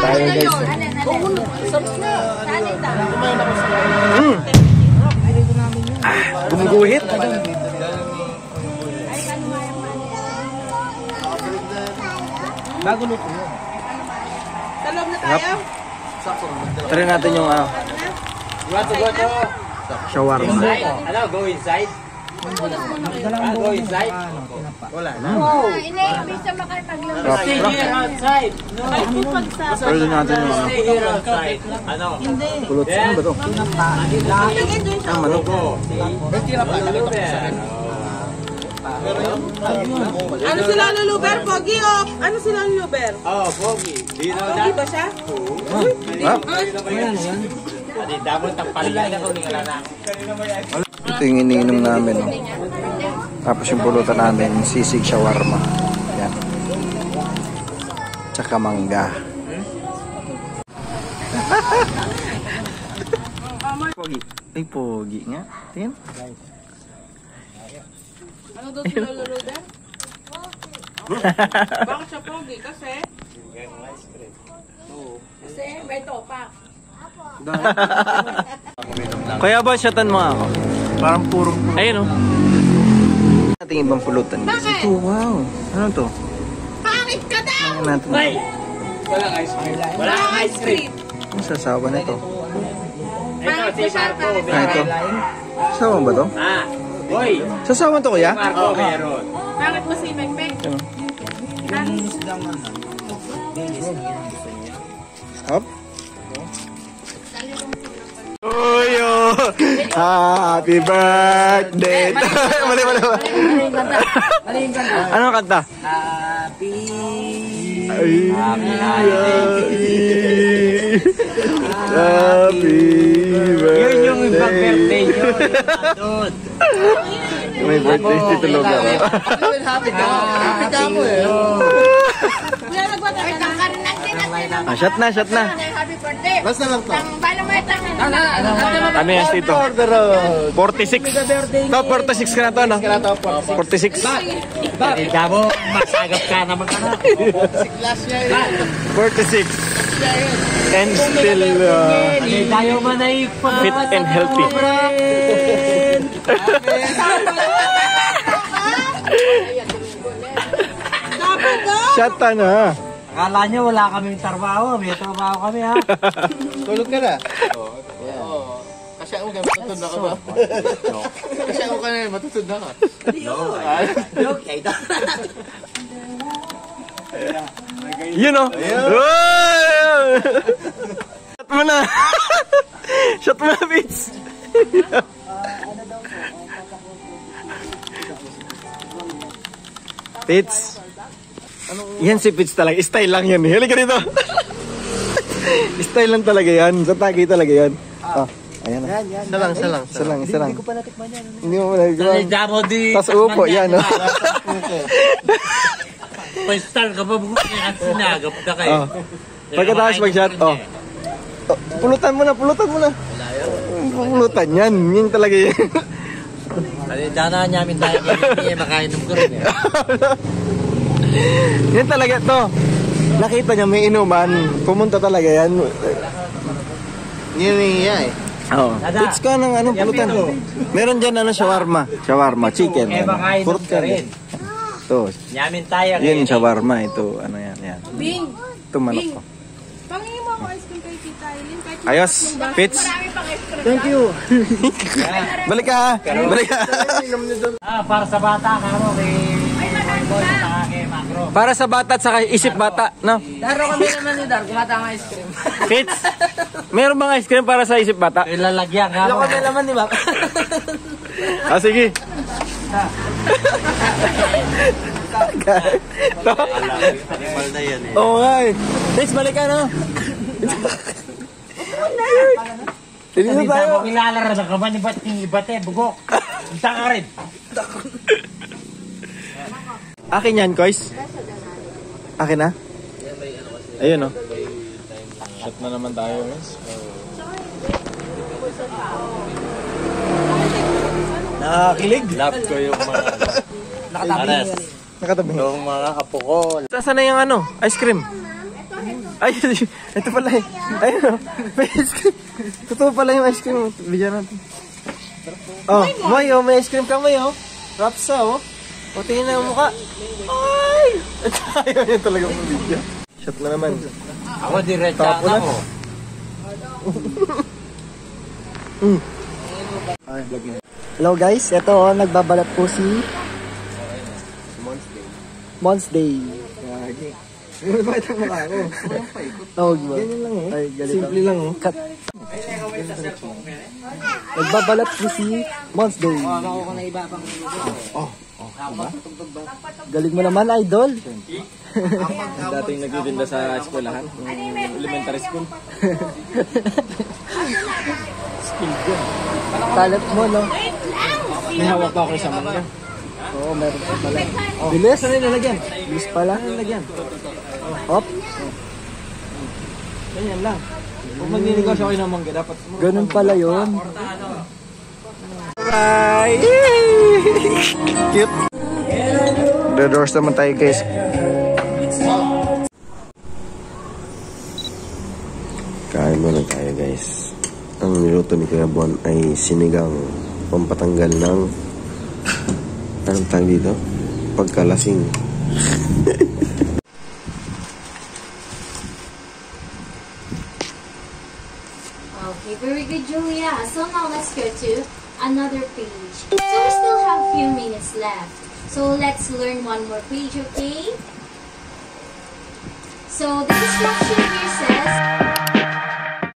tayo guys. Gumuguhit. Bago luto yun. Sa loob na tayo? Try natin yung You want to go to? shawarma. Ano, go inside? Go inside? Wala na. Hindi siya makapaglamig. Stay here outside. No. Try natin yung Stay here outside. Ano? pulot. Ano ba to? Ah, manok. Ano sila luluber? Pogi o? Ano sila luluber? Oh, Pogi. Do you know Pogi that? ba siya? Ah, Adi, dapat tagpalitan ako ni Kalana. ito yung iniinom namin. No? Tapos yung pulutan namin, sisig shawarma. Yan. Tsaka mangga. Pogi. Ay, pogi nga. Tingin. Ano daw sila luluber? Bakit siya pogi? Kasi? Kasi may topak. Kaya ba, shatan mo ako? Parang purong... Ayun, oh. Ating ibang pulutan. Bakit? Ito, wow. Ano to? Pangit ka daw! Ano natin? Walang ice cream. Walang ice cream. Ang sasawa na ito. Ito, si Marco. Ah, ito. Sasawa ba to? Ah, boy. Sasawa to, kuya? Marco, meron. Bakit mo si Mekmek? Ano? Hop. Oyo! Happy birthday! Mali. Ano kanta? Happy. Happy birthday! Yun yung ibang birthday nyo. May birthday si Tulog ako. Happy ka. Happy ka mo eh. Kuya, nagwata ka na. Ah, shot na. Happy birthday. Basta lang to. Paano mo ito? Ano yan dito? 46. No, 46 ka na to, no? 46. Hindi mo, masagap ka naman ka na. 46. And still Tayo man ay fit and healthy. Dapat daw! Shot na. Akala nyo wala kaming trabaho. May trabaho kami ha. Tulog ka na? Kasi ako ka, matutod na ka ba? Kasi ako ka na, matutod na ka. Joke. You know? Shot mo na. Shot mo na, Fitz. Fitz. Yan si Fitz talaga. Style lang yan. Halika dito. Style lang talaga yan. Sa tagi talaga yan. Oh, ayan na. Isa lang. Hindi ko pa natikman yan. Hindi mo pa natikman. Damo di. Tas upo, yan. Oh. Pastal ka pa buko kaya sinagap na kayo. Oh. Pagkatapos mag-shot, oh. Pulutan mo na. Pulutan yan. Yan talaga yan. Dana namin tayo ngayon, makainom ko rin eh. Yan talaga to. Nakita niya may inuman. Pumunta talaga yan. Yun niya eh. Oo. Fits ka ng anong pulutan. Meron dyan shawarma. Shawarma, chicken. Makainom ka rin. Ito. Yamin tayo. Yan shawarma. Ito, ano yan. Bing! Ito manok ko. Pangingin mo ako ice cream kay Tita Eileen. Ayos. Fits. Thank you. Balik ka ha. Balik ka. Para sa bata ka mo kay Boy at kay Macro. Para sa bata at sa isip bata. No? Daro kami naman ni Dar, kumata ng ice cream. Fits. Meron bang ice cream para sa isip bata? Ilalagyan ka mo. Kami naman di ba? Ah, sige. Animal na yan eh. Oo nga eh. Fits, balik ka no? Hindi na tayo. Mo kilalara na ka ba ni Bate, bugok. Isa ka rin. Akin yan, Kois. Akin na? Ayun, no? Shot na naman tayo, guys. Nakakilig. Love ko yung mga... Nakatabi. Yung mga apo ko. Saan na yung ano? Ice cream? Ay, ito pala eh. Ayun o. May ice cream. Totoo pala yung ice cream. Bigyan natin. Oh, Moy, oh, may ice cream ka, Moy, oh. Rapsa, oh. O, tingin na yung mukha. Ay! Ayaw yun talaga mong video. Shot na naman. Ako diretso Tapo na. ako. Hello guys, ito oh, nagbabalat po si Mons Day. Bakit ang mukha ko? Tawag ba? Ganyan lang eh. Ay, ganito. Simple lang oh. Cut. Nagbabalat po si Mons Day. Galing mo naman, idol. Dating nagtitinda sa eskwelahan. Elementary school. Skill yun. Talent mo, no? May hawak pa ako sa mangga. Oo, meron pa pala. Oh, bilis! Saan nilagyan? Bilis pala. Nilagyan. Hop. Ganyan lang. Kung magninegosyo kayo ng mangga, dapat... Ganun pala yun. Bye! Cute! The doors naman tayo guys. Kain muna tayo guys. Ang niluto ni Kuya Bon ay sinigang pampatanggal ng anong tawag dito? Pagkalasing. Okay, very good, Julia. So now let's go to another page. So we still have a few minutes left. So let's learn one more page, okay? So the instruction here says...